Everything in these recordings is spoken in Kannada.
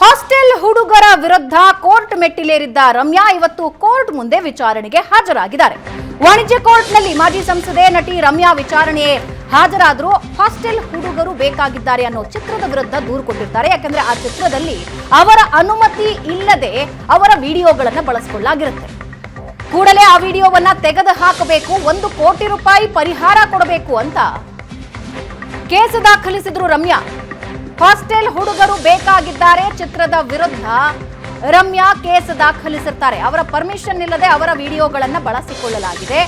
ಹಾಸ್ಟೆಲ್ ಹುಡುಗರ ವಿರುದ್ಧ ಕೋರ್ಟ್ ಮೆಟ್ಟಿಲೇರಿದ್ದ ರಮ್ಯಾ ಇವತ್ತು ಕೋರ್ಟ್ ಮುಂದೆ ವಿಚಾರಣೆಗೆ ಹಾಜರಾಗಿದ್ದಾರೆ. ವಾಣಿಜ್ಯ ಕೋರ್ಟ್ನಲ್ಲಿ ಮಾಜಿ ಸಂಸದೆ ನಟಿ ರಮ್ಯಾ ವಿಚಾರಣೆ ಹಾಜರಾದರೂ ಹಾಸ್ಟೆಲ್ ಹುಡುಗರು ಬೇಕಾಗಿದ್ದಾರೆ ಅನ್ನೋ ಚಿತ್ರದ ವಿರುದ್ಧ ದೂರು ಕೊಟ್ಟಿರ್ತಾರೆ. ಯಾಕಂದ್ರೆ ಆ ಚಿತ್ರದಲ್ಲಿ ಅವರ ಅನುಮತಿ ಇಲ್ಲದೆ ಅವರ ವಿಡಿಯೋಗಳನ್ನ ಬಳಸಿಕೊಳ್ಳಲಾಗಿರುತ್ತೆ. ಕೂಡಲೇ ಆ ವಿಡಿಯೋವನ್ನ ತೆಗೆದು ಹಾಕಬೇಕು, 1 ಕೋಟಿ ರೂಪಾಯಿ ಪರಿಹಾರ ಕೊಡಬೇಕು ಅಂತ ಕೇಸ್ ದಾಖಲಿಸಿದ್ರು ರಮ್ಯಾ. ಹಾಸ್ಟೆಲ್ ಹುಡುಗರು ಬೇಕಾಗಿದ್ದಾರೆ ಚಿತ್ರದ ವಿರುದ್ಧ ರಮ್ಯಾ ಕೇಸ್ ದಾಖಲಿಸಿರ್ತಾರೆ. ಅವರ ಪರ್ಮಿಷನ್ ಇಲ್ಲದೆ ಅವರ ವಿಡಿಯೋಗಳನ್ನ ಬಳಸಿಕೊಳ್ಳಲಾಗಿದೆ.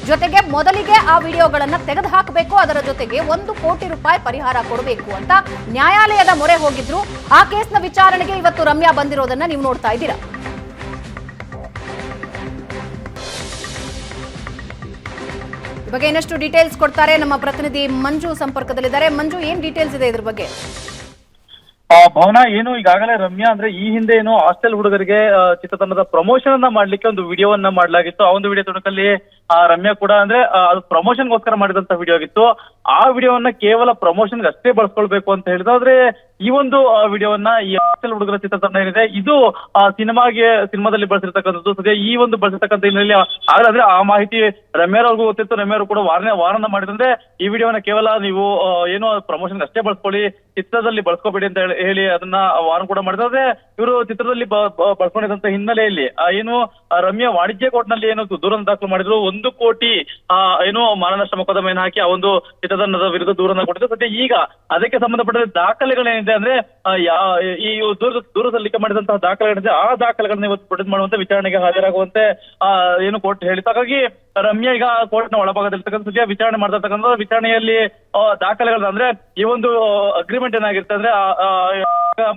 ಜೊತೆಗೆ ಮೊದಲಿಗೆ ಆ ವಿಡಿಯೋಗಳನ್ನ ತೆಗೆದು ಹಾಕಬೇಕು, ಅದರ ಜೊತೆಗೆ 1 ಕೋಟಿ ರೂಪಾಯಿ ಪರಿಹಾರ ಕೊಡಬೇಕು ಅಂತ ನ್ಯಾಯಾಲಯದ ಮೊರೆ ಹೋಗಿದ್ರು. ಆ ಕೇಸ್ನ ವಿಚಾರಣೆಗೆ ಇವತ್ತು ರಮ್ಯಾ ಬಂದಿರೋದನ್ನ ನೀವು ನೋಡ್ತಾ ಇದ್ದೀರಾ. ಈ ಬಗ್ಗೆ ಇನ್ನಷ್ಟು ಡೀಟೇಲ್ಸ್ ಕೊಡ್ತಾರೆ ನಮ್ಮ ಪ್ರತಿನಿಧಿ ಮಂಜು ಸಂಪರ್ಕದಲ್ಲಿದ್ದಾರೆ. ಮಂಜು, ಏನ್ ಡೀಟೇಲ್ಸ್ ಇದೆ ಇದ್ರ ಬಗ್ಗೆ? ಭವನ, ಏನು ಈಗಾಗಲೇ ರಮ್ಯಾ ಅಂದ್ರೆ ಈ ಹಿಂದೆ ಏನು ಹಾಸ್ಟೆಲ್ ಹುಡುಗರಿಗೆ ಚಿತ್ರತಂಡದ ಪ್ರಮೋಷನ್ ಅನ್ನ ಮಾಡ್ಲಿಕ್ಕೆ ಒಂದು ವಿಡಿಯೋವನ್ನ ಮಾಡಲಾಗಿತ್ತು. ಆ ಒಂದು ವಿಡಿಯೋ ತುಣುಕಲ್ಲಿ ರಮ್ಯಾ ಕೂಡ ಅಂದ್ರೆ ಅದು ಪ್ರಮೋಷನ್ಗೋಸ್ಕರ ಮಾಡಿದಂತ ವಿಡಿಯೋ ಆಗಿತ್ತು. ಆ ವಿಡಿಯೋವನ್ನ ಕೇವಲ ಪ್ರಮೋಷನ್ಗೆ ಅಷ್ಟೇ ಬಳಸ್ಕೊಳ್ಬೇಕು ಅಂತ ಹೇಳಿದ್ರೆ ಈ ಒಂದು ವಿಡಿಯೋವನ್ನ ಈ ಹಾಸ್ಟೆಲ್ ಹುಡುಗರ ಚಿತ್ರತಂಡ ಏನಿದೆ ಇದು ಸಿನಿಮಾದಲ್ಲಿ ಬಳಸಿರ್ತಕ್ಕಂಥದ್ದು. ಸದ್ಯ ಈ ಒಂದು ಬಳಸಿರ್ತಕ್ಕಂಥ ಹಿನ್ನೆಲೆಯಲ್ಲಿ ಅಂದ್ರೆ ಆ ಮಾಹಿತಿ ರಮ್ಯಾರವ್ರಿಗೂ ಗೊತ್ತಿತ್ತು. ರಮ್ಯಾರು ಕೂಡ ವಾರನ ಮಾಡಿದ್ರೆ ಈ ವಿಡಿಯೋವನ್ನ ಕೇವಲ ನೀವು ಏನು ಪ್ರಮೋಷನ್ಗೆ ಅಷ್ಟೇ ಬಳಸ್ಕೊಳ್ಳಿ, ಚಿತ್ರದಲ್ಲಿ ಬಳಸ್ಕೋಬೇಡಿ ಅಂತ ಹೇಳಿ ಅದನ್ನ ವಾರ ಕೂಡ ಮಾಡಿದ್ರೆ ಇವರು ಚಿತ್ರದಲ್ಲಿ ಬಳಸ್ಕೊಂಡಿದ್ದಂತ ಹಿನ್ನೆಲೆಯಲ್ಲಿ ಏನು ರಮ್ಯಾ ವಾಣಿಜ್ಯ ಕೋರ್ಟ್ ನಲ್ಲಿ ಏನು ದೂರನ್ನು ದಾಖಲು ಮಾಡಿದ್ರು. 1 ಕೋಟಿ ಏನು ಮಾನನಷ್ಟ ಮೊಕದ್ದಮೆಯನ್ನು ಹಾಕಿ ಆ ಒಂದು ಚಿತ್ರತಂಡದ ವಿರುದ್ಧ ದೂರನ್ನ ಕೊಟ್ಟಿದ್ದು. ಸದ್ಯ ಈಗ ಅದಕ್ಕೆ ಸಂಬಂಧಪಟ್ಟ ದಾಖಲೆಗಳೇನಿದೆ ಅಂದ್ರೆ ಈ ದೂರ ಸಲ್ಲಿಕೆ ಮಾಡಿದಂತಹ ದಾಖಲೆಗಳಿದೆ, ಆ ದಾಖಲೆಗಳನ್ನ ಇವತ್ತು ಪ್ರೊಡ್ಯೂಸ್ ಮಾಡುವಂತೆ ವಿಚಾರಣೆಗೆ ಹಾಜರಾಗುವಂತೆ ಏನು ಕೋರ್ಟ್ ಹೇಳಿತ್ತು. ಹಾಗಾಗಿ ರಮ್ಯಾ ಈಗ ಕೋರ್ಟ್ ನ ಒಳಭಾಗದಲ್ಲಿರ್ತಕ್ಕಂಥ ಸದ್ಯ ವಿಚಾರಣೆ ಮಾಡ್ತಾ ವಿಚಾರಣೆಯಲ್ಲಿ ದಾಖಲೆಗಳನ್ನ ಅಂದ್ರೆ ಈ ಒಂದು ಅಗ್ರಿಮೆಂಟ್ ಏನಾಗಿರುತ್ತೆ ಅಂದ್ರೆ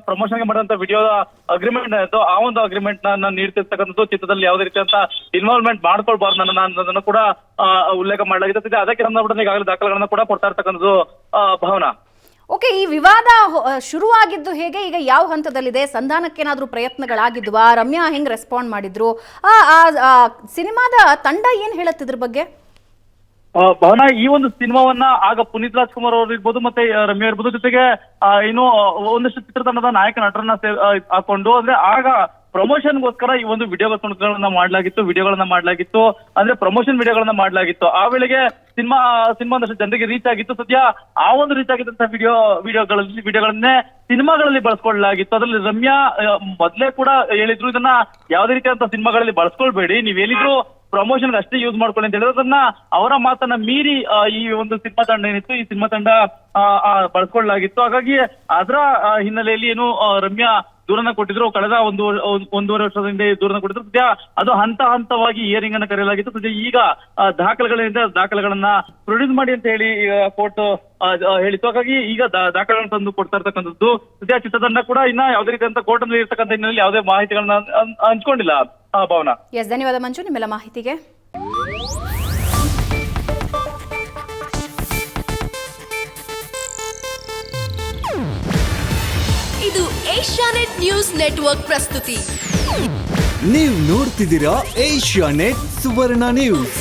ಪ್ರಮೋಷನ್ಗೆ ಮಾಡಿದಂತ ವಿಡಿಯೋದ ಅಗ್ರಿಮೆಂಟ್ ಆಯ್ತು, ಆ ಒಂದು ಅಗ್ರಿಮೆಂಟ್ ನ ನೀಡ್ತಿರ್ತಕ್ಕಂಥದ್ದು ಚಿತ್ರದಲ್ಲಿ ಯಾವುದೇ ರೀತಿಯಂತ ಇನ್ವಾಲ್ವ್ಮೆಂಟ್ ಮಾಡ್ಕೊಳ್ಬಾರ್ದು ಅನ್ನೋದನ್ನು ಕೂಡ ಉಲ್ಲೇಖ ಮಾಡಲಾಗಿದೆ. ಅದಕ್ಕೆ ಸಂಬಂಧಪಟ್ಟ ಈಗಾಗಲೇ ದಾಖಲೆಗಳನ್ನ ಕೂಡ ಕೊಡ್ತಾ ಇರ್ತಕ್ಕಂಥದ್ದು ಭಾವನಾ. ಓಕೆ, ಈ ವಿವಾದ ಶುರುವಾಗಿದ್ದು ಹೇಗೆ, ಈಗ ಯಾವ ಹಂತದಲ್ಲಿದೆ? ಸಂಧಾನಕ್ಕೇನಾದ್ರೂ ಪ್ರಯತ್ನಗಳಾಗಿದ್ವಾ? ರಮ್ಯಾ ಹೆಂಗ್ ರೆಸ್ಪಾಂಡ್ ಮಾಡಿದ್ರು? ಸಿನಿಮಾದ ತಂಡ ಏನ್ ಹೇಳತ್ತಿದ್ರ ಬಗ್ಗೆ? ಭವನ, ಈ ಒಂದು ಸಿನಿಮಾವನ್ನ ಆಗ ಪುನೀತ್ ರಾಜ್ಕುಮಾರ್ ಅವರು ಇರ್ಬೋದು ಮತ್ತೆ ರಮ್ಯಾ ಇರ್ಬೋದು, ಜೊತೆಗೆ ಇನ್ನು ಒಂದಷ್ಟು ಚಿತ್ರತಂಡದ ನಾಯಕ ನಟರನ್ನ ಹಾಕೊಂಡು ಅಂದ್ರೆ ಆಗ ಪ್ರಮೋಷನ್ಗೋಸ್ಕರ ಈ ಒಂದು ವಿಡಿಯೋಗಳನ್ನ ಮಾಡಲಾಗಿತ್ತು. ಅಂದ್ರೆ ಪ್ರಮೋಷನ್ ವಿಡಿಯೋಗಳನ್ನ ಮಾಡಲಾಗಿತ್ತು. ಆ ವೇಳೆಗೆ ಸಿನಿಮಾ ಒಂದಷ್ಟು ಜನರಿಗೆ ರೀಚ್ ಆಗಿತ್ತು. ಸದ್ಯ ಆ ಒಂದು ರೀಚ್ ಆಗಿದ್ದಂತಹ ವಿಡಿಯೋಗಳನ್ನೇ ಸಿನಿಮಾಗಳಲ್ಲಿ ಬಳಸ್ಕೊಳ್ಳಲಾಗಿತ್ತು. ಅದರಲ್ಲಿ ರಮ್ಯಾ ಮೊದಲೇ ಕೂಡ ಹೇಳಿದ್ರು, ಇದನ್ನ ಯಾವುದೇ ರೀತಿಯಾದಂತಹ ಸಿನಿಮಾಗಳಲ್ಲಿ ಬಳಸ್ಕೊಳ್ಬೇಡಿ, ನೀವೇನಿದ್ರು ಪ್ರಮೋಷನ್ಗೆ ಅಷ್ಟೇ ಯೂಸ್ ಮಾಡ್ಕೊಳ್ಳಿ ಅಂತ ಹೇಳಿದ್ರನ್ನ ಅವರ ಮಾತನ್ನ ಮೀರಿ ಈ ಒಂದು ಸಿನಿಮಾ ತಂಡ ಏನಿತ್ತು ಈ ಸಿನಿಮಾ ತಂಡ ಬಳಸ್ಕೊಳ್ಳಲಾಗಿತ್ತು. ಹಾಗಾಗಿ ಅದರ ಹಿನ್ನೆಲೆಯಲ್ಲಿ ಏನು ರಮ್ಯಾ ದೂರನ್ನ ಕೊಟ್ಟಿದ್ರು. ಕಳೆದ 1.5 ವರ್ಷದ ಹಿಂದೆ ದೂರನ್ನ ಕೊಟ್ಟಿದ್ರು. ಸದ್ಯ ಅದು ಹಂತವಾಗಿ ಹಿಯರಿಂಗ್ ಅನ್ನ ಕರೆಯಲಾಗಿತ್ತು. ಸದ್ಯ ಈಗ ದಾಖಲೆಗಳನ್ನ ಪ್ರೊಡ್ಯೂಸ್ ಮಾಡಿ ಅಂತ ಹೇಳಿ ಕೋರ್ಟ್ ಹೇಳಿತ್ತು. ಹಾಗಾಗಿ ಈಗ ದಾಖಲೆಗಳನ್ನ ತಂದು ಕೊಡ್ತಾ ಇರ್ತಕ್ಕಂಥದ್ದು. ಸದ್ಯ ಚಿತ್ರತಂಡ ಕೂಡ ಇನ್ನ ಯಾವುದೇ ರೀತಿಯಂತ ಕೋರ್ಟ್ ನಲ್ಲಿ ಇರ್ತಕ್ಕಂಥ ಹಿನ್ನೆಲೆಯಲ್ಲಿ ಯಾವುದೇ ಮಾಹಿತಿಗಳನ್ನ ಹಂಚ್ಕೊಂಡಿಲ್ಲ. ಭಾವನಾ. ಧನ್ಯವಾದ ಮಂಜು ನಿಮ್ಮೆಲ್ಲ ಮಾಹಿತಿಗೆ. ಇದು ಏಷ್ಯಾನೆಟ್ ನ್ಯೂಸ್ ನೆಟ್ವರ್ಕ್ ಪ್ರಸ್ತುತಿ. ನೀವು ನೋಡ್ತಿದ್ದೀರಾ ಏಷ್ಯಾನೆಟ್ ಸುವರ್ಣ ನ್ಯೂಸ್.